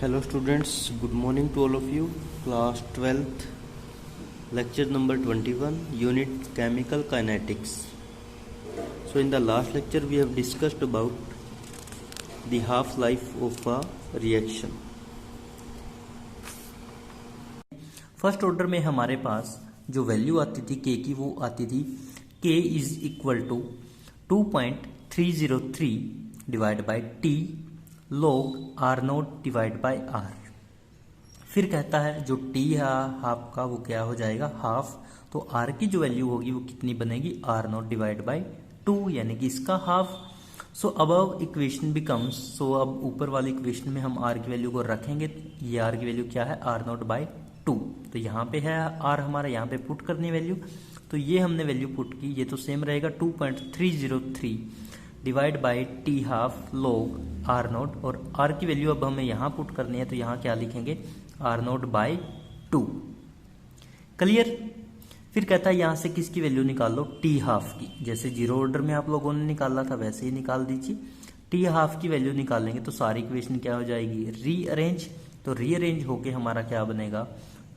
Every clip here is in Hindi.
Hello students, good morning to all of you. Class 12th, lecture number 21, unit chemical kinetics. So in the last lecture we have discussed about the half-life of a reaction. First order में हमारे पास जो वैल्यू आती थी के की वो आती थी k is equal to 2.303 divide by T log R naught divide by R. फिर कहता है जो टी है हाफ का वो क्या हो जाएगा हाफ, तो आर की जो वैल्यू होगी वो कितनी बनेगी आर नोट डिवाइड बाई 2 यानी कि इसका हाफ। सो अबव इक्वेशन बिकम्स, सो अब ऊपर वाली इक्वेशन में हम आर की वैल्यू को रखेंगे, ये आर की वैल्यू क्या है आर नोट बाई 2, तो यहाँ पे है आर हमारा, यहाँ पे पुट करनी वैल्यू, तो ये हमने वैल्यू पुट की, ये तो सेम रहेगा 2.303 divide by T half log R note, और आर की वैल्यू अब हमें यहाँ पुट करनी है तो यहाँ क्या लिखेंगे आर नोट बाई 2। क्लियर। फिर कहता है यहाँ से किसकी वैल्यू निकाल लो टी हाफ की, जैसे जीरो ऑर्डर में आप लोगों ने निकाला था वैसे ही निकाल दीजिए। टी हाफ की वैल्यू निकालेंगे तो सारी इक्वेशन क्या हो जाएगी रीअरेंज, तो रीअरेंज होके हमारा क्या बनेगा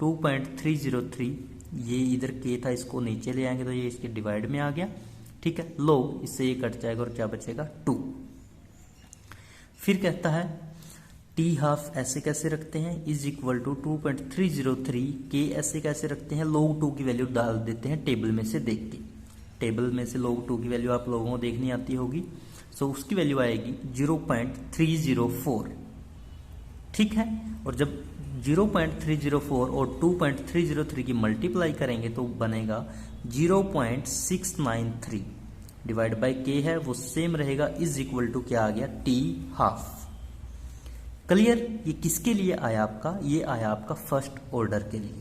2.303, ये इधर के था इसको नीचे ले आएंगे तो ये इसके डिवाइड में आ गया, ठीक है, लोग इससे ये कट जाएगा और क्या बचेगा 2। फिर कहता है टी हाफ ऐसे कैसे रखते हैं इज इक्वल टू 2.303 के ऐसे कैसे रखते हैं, लोग 2 की वैल्यू डाल देते हैं टेबल में से देख के, टेबल में से लोग 2 की वैल्यू आप लोगों को देखनी आती होगी, सो उसकी वैल्यू आएगी 0.304, ठीक है। और जब 0.304 और 2.303 की मल्टीप्लाई करेंगे तो बनेगा 0.693 डिवाइड बाई के है वो सेम रहेगा इज इक्वल टू क्या आ गया टी हाफ। क्लियर। ये किसके लिए आया आपका, ये आया आपका फर्स्ट ऑर्डर के लिए।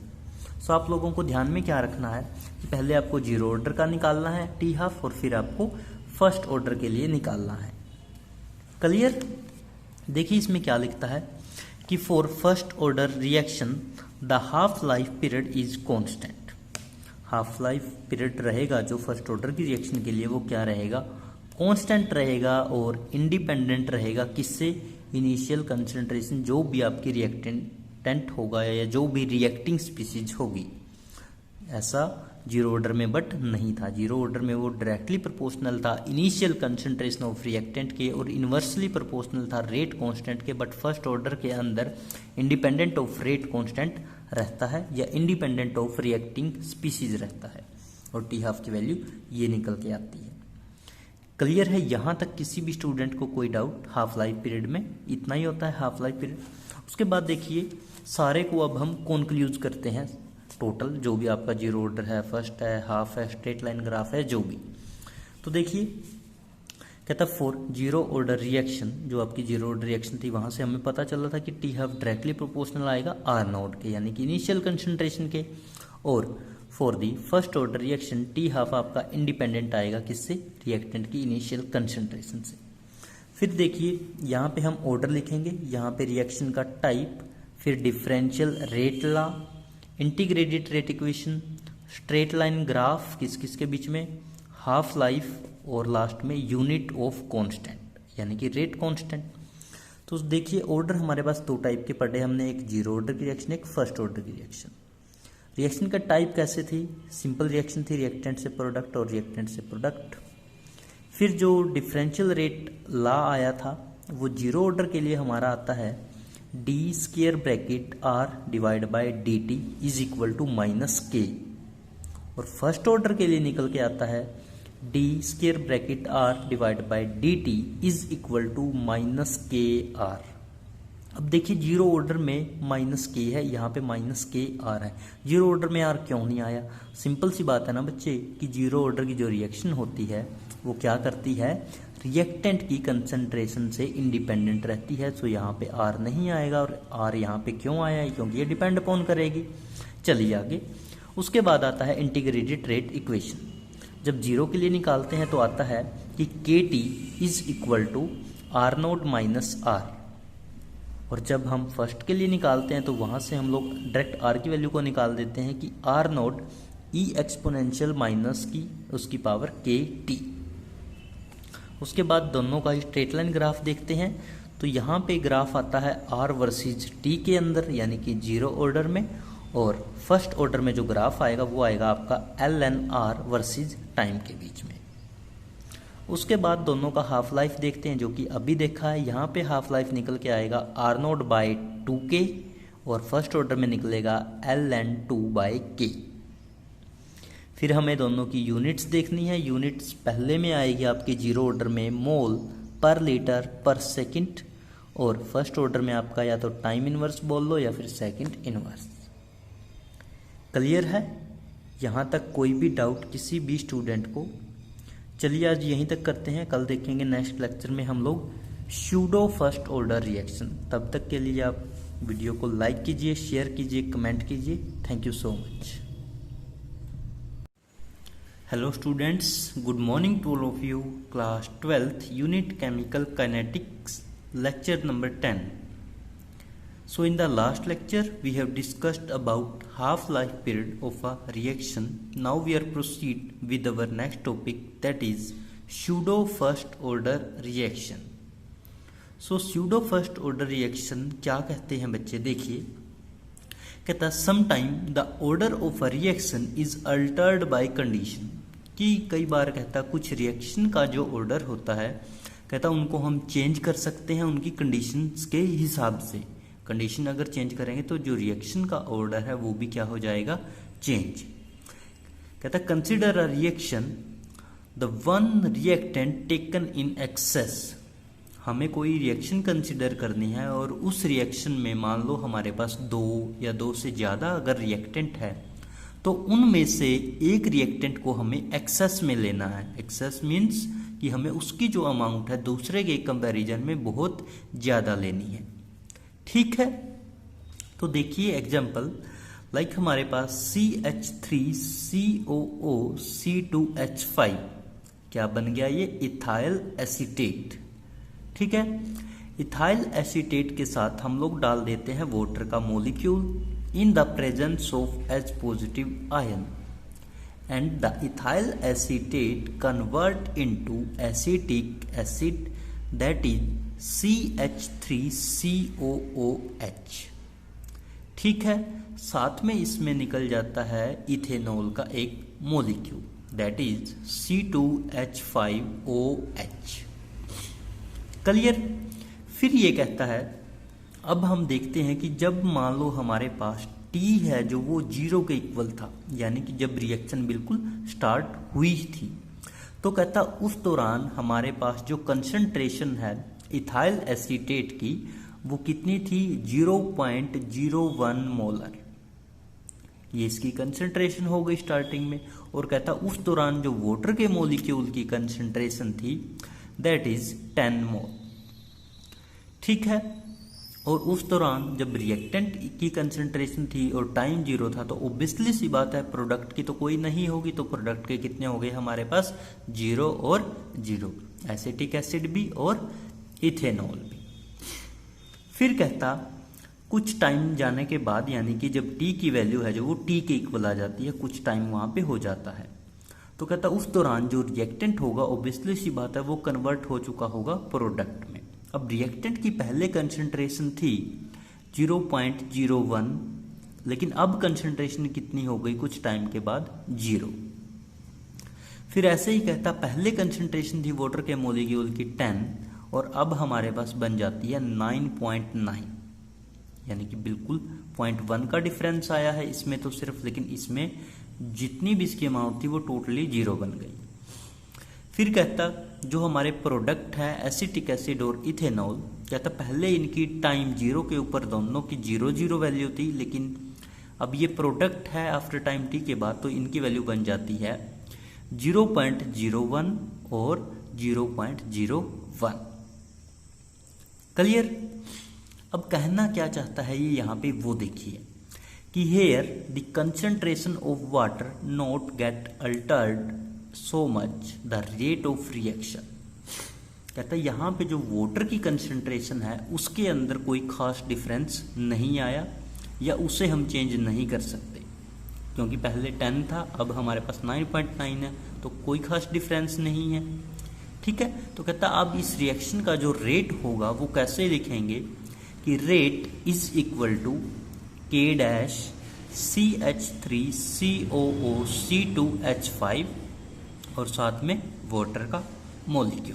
सो आप लोगों को ध्यान में क्या रखना है कि पहले आपको जीरो ऑर्डर का निकालना है टी हाफ और फिर आपको फर्स्ट ऑर्डर के लिए निकालना है। क्लियर। देखिए इसमें क्या लिखता है कि for first order reaction the half life period is constant. Half life period रहेगा जो फर्स्ट ऑर्डर की रिएक्शन के लिए वो क्या रहेगा कांस्टेंट रहेगा और इंडिपेंडेंट रहेगा किससे, इनिशियल कंसंट्रेशन जो भी आपकी रिएक्टेंट होगा या जो भी रिएक्टिंग स्पीसीज होगी। ऐसा जीरो ऑर्डर में बट नहीं था, जीरो ऑर्डर में वो डायरेक्टली प्रोपोर्शनल था इनिशियल कंसंट्रेशन ऑफ रिएक्टेंट के और इन्वर्सली प्रोपोर्शनल था रेट कांस्टेंट के, बट फर्स्ट ऑर्डर के अंदर इंडिपेंडेंट ऑफ रेट कांस्टेंट रहता है या इंडिपेंडेंट ऑफ रिएक्टिंग स्पीसीज रहता है, और टी हाफ की वैल्यू ये निकल के आती है। क्लियर है यहाँ तक किसी भी स्टूडेंट को कोई डाउट, हाफ लाइफ पीरियड में इतना ही होता है हाफ लाइफ पीरियड। उसके बाद देखिए सारे को अब हम कॉन्क्लूज करते हैं, टोटल जो भी आपका जीरो ऑर्डर है फर्स्ट है हाफ है स्ट्रेट लाइन ग्राफ है जो भी, तो देखिए कहता फॉर जीरो ऑर्डर रिएक्शन, जो आपकी जीरो ऑर्डर रिएक्शन थी वहां से हमें पता चला था कि टी हाफ डायरेक्टली प्रोपोर्शनल आएगा आर नोट के यानी कि इनिशियल कंसंट्रेशन के, और for the first order reaction T half आपका इंडिपेंडेंट आएगा किससे, रिएक्टेंट की इनिशियल कंसंट्रेशन से। फिर देखिए यहाँ पे हम ऑर्डर लिखेंगे, यहाँ पे रिएक्शन का टाइप, फिर differential rate law, integrated rate equation, straight line graph किस किस के बीच में, हाफ लाइफ, और लास्ट में यूनिट ऑफ कांस्टेंट यानी कि रेट कांस्टेंट। तो देखिए ऑर्डर हमारे पास 2 टाइप के पढ़े हमने, एक जीरो ऑर्डर की रिएक्शन एक फर्स्ट ऑर्डर की रिएक्शन। रिएक्शन का टाइप कैसे थी, सिंपल रिएक्शन थी रिएक्टेंट से प्रोडक्ट और रिएक्टेंट से प्रोडक्ट। फिर जो डिफरेंशियल रेट लॉ आया था वो जीरो ऑर्डर के लिए हमारा आता है D square bracket R divide by D T is equal to minus K, और फर्स्ट ऑर्डर के लिए निकल के आता है D square bracket R divide by D T is equal to minus K R. अब देखिए जीरो ऑर्डर में माइनस के है, यहाँ पे माइनस के आर है, जीरो ऑर्डर में आर क्यों नहीं आया, सिंपल सी बात है ना बच्चे कि जीरो ऑर्डर की जो रिएक्शन होती है वो क्या करती है रिएक्टेंट की कंसंट्रेशन से इंडिपेंडेंट रहती है, सो यहाँ पे आर नहीं आएगा, और आर यहाँ पे क्यों आया है क्योंकि ये डिपेंड अपॉन करेगी। चलिए आगे। उसके बाद आता है इंटीग्रेटेड रेट इक्वेशन, जब जीरो के लिए निकालते हैं तो आता है कि K T is equal to R naught minus R, और जब हम फर्स्ट के लिए निकालते हैं तो वहां से हम लोग डायरेक्ट आर की वैल्यू को निकाल देते हैं कि R naught e exponential minus की उसकी पावर के टी। उसके बाद दोनों का स्ट्रेट लाइन ग्राफ देखते हैं तो यहाँ पे ग्राफ आता है R वर्सेज T के अंदर, यानी कि जीरो ऑर्डर में, और फर्स्ट ऑर्डर में जो ग्राफ आएगा वो आएगा आपका LNR वर्सेज टाइम के बीच में। उसके बाद दोनों का हाफ लाइफ देखते हैं, जो कि अभी देखा है। यहाँ पे हाफ लाइफ निकल के आएगा R0/2K और फर्स्ट ऑर्डर में निकलेगा ln2/K। फिर हमें दोनों की यूनिट्स देखनी है। यूनिट्स पहले में आएगी आपके जीरो ऑर्डर में मोल पर लीटर पर सेकंड, और फर्स्ट ऑर्डर में आपका या तो टाइम इनवर्स बोल लो या फिर सेकंड इनवर्स। क्लियर है? यहाँ तक कोई भी डाउट किसी भी स्टूडेंट को? चलिए आज यहीं तक करते हैं, कल देखेंगे नेक्स्ट लेक्चर में हम लोग सूडो फर्स्ट ऑर्डर रिएक्शन। तब तक के लिए आप वीडियो को लाइक कीजिए, शेयर कीजिए, कमेंट कीजिए। Thank you so much. Hello students, good morning to all of you. Class 12th unit chemical kinetics, lecture number 10. So in the last lecture we have discussed about half-life period of a reaction. Now we are proceed with our next topic, that is pseudo first order reaction. So pseudo first order reaction क्या कहते हैं बच्चे? देखिए, कहता sometime the order of a reaction is altered by condition, कि कई बार कहता कुछ रिएक्शन का जो ऑर्डर होता है कहता उनको हम चेंज कर सकते हैं उनकी कंडीशंस के हिसाब से। कंडीशन अगर चेंज करेंगे तो जो रिएक्शन का ऑर्डर है वो भी क्या हो जाएगा? चेंज। कहता consider a reaction the one reactant taken in excess. हमें कोई रिएक्शन कंसिडर करनी है और उस रिएक्शन में मान लो हमारे पास 2 या 2 से ज़्यादा अगर रिएक्टेंट है तो उनमें से एक रिएक्टेंट को हमें एक्सेस में लेना है। एक्सेस मीन्स कि हमें उसकी जो अमाउंट है दूसरे के कंपैरिजन में बहुत ज़्यादा लेनी है। ठीक है, तो देखिए एग्जाम्पल, लाइक हमारे पास CH3COO C2H5 क्या बन गया? ये इथाइल एसीटेट। ठीक है, इथाइल एसीटेट के साथ हम लोग डाल देते हैं वाटर का molecule in the presence of H positive ion, and the ethyl acetate convert into acetic acid, that is CH3COOH। ठीक है, साथ में इसमें निकल जाता है इथेनॉल का एक molecule, that is C2H5OH। Clear? फिर ये कहता है, अब हम देखते हैं कि जब मान लो हमारे पास T है जो वो 0 के इक्वल था, यानी कि जब रिएक्शन बिल्कुल स्टार्ट हुई थी, तो कहता उस दौरान हमारे पास जो कंसंट्रेशन है इथाइल एसीटेट की वो कितनी थी? 0.01 मोलर। ये इसकी कंसंट्रेशन हो गई स्टार्टिंग में। और कहता उस दौरान जो वाटर के मॉलिक्यूल की कंसंट्रेशन थी दैट इज 10 मोल। ठीक है, और उस दौरान जब रिएक्टेंट की कंसंट्रेशन थी और टाइम 0 था तो ऑब्वियसली सी बात है प्रोडक्ट की तो कोई नहीं होगी, तो प्रोडक्ट के कितने हो गए हमारे पास? 0 और 0, एसिटिक एसिड भी और इथेनॉल भी। फिर कहता कुछ टाइम जाने के बाद, यानी कि जब T की वैल्यू है जो वो T के इक्वल आ जाती है, कुछ टाइम वहां पे हो जाता है, तो कहता उस दौरान जो रिएक्टेंट होगा ऑब्वियसली सी बात है वो कन्वर्ट हो चुका होगा प्रोडक्ट में। अब रिएक्टेंट की पहले कंसंट्रेशन थी 0.01, लेकिन अब कंसंट्रेशन कितनी हो गई कुछ टाइम के बाद? 0। फिर ऐसे ही कहता पहले कंसंट्रेशन थी वाटर के मॉलिक्यूल की 10 और अब हमारे पास बन जाती है 9.9, यानी कि बिल्कुल 0.1 का डिफरेंस आया है इसमें तो सिर्फ, लेकिन इसमें जितनी भी इसकी अमाउंट थी वो टोटली 0 बन गई। फिर कहता जो हमारे प्रोडक्ट है एसिटिक एसिड और इथेनॉल, कहता पहले इनकी टाइम 0 के ऊपर दोनों की 0 वैल्यू थी, लेकिन अब ये प्रोडक्ट है आफ्टर टाइम T के बाद तो इनकी वैल्यू बन जाती है 0.01 और 0.01। क्लियर? अब कहना क्या चाहता है ये यहाँ पे वो देखिए कि here the concentration of water not get altered so much the rate of reaction। कहता है यहाँ पे जो वाटर की कंसंट्रेशन है उसके अंदर कोई खास डिफरेंस नहीं आया या उसे हम चेंज नहीं कर सकते, क्योंकि पहले 10 था अब हमारे पास 9.9 है तो कोई खास डिफरेंस नहीं है। ठीक है। तो कहता अब इस रिएक्शन का जो रेट होगा वो कैसे लिखेंगे कि rate is equal to K dash CH3COO C2H5 और साथ में वाटर का मॉलिक्यूल।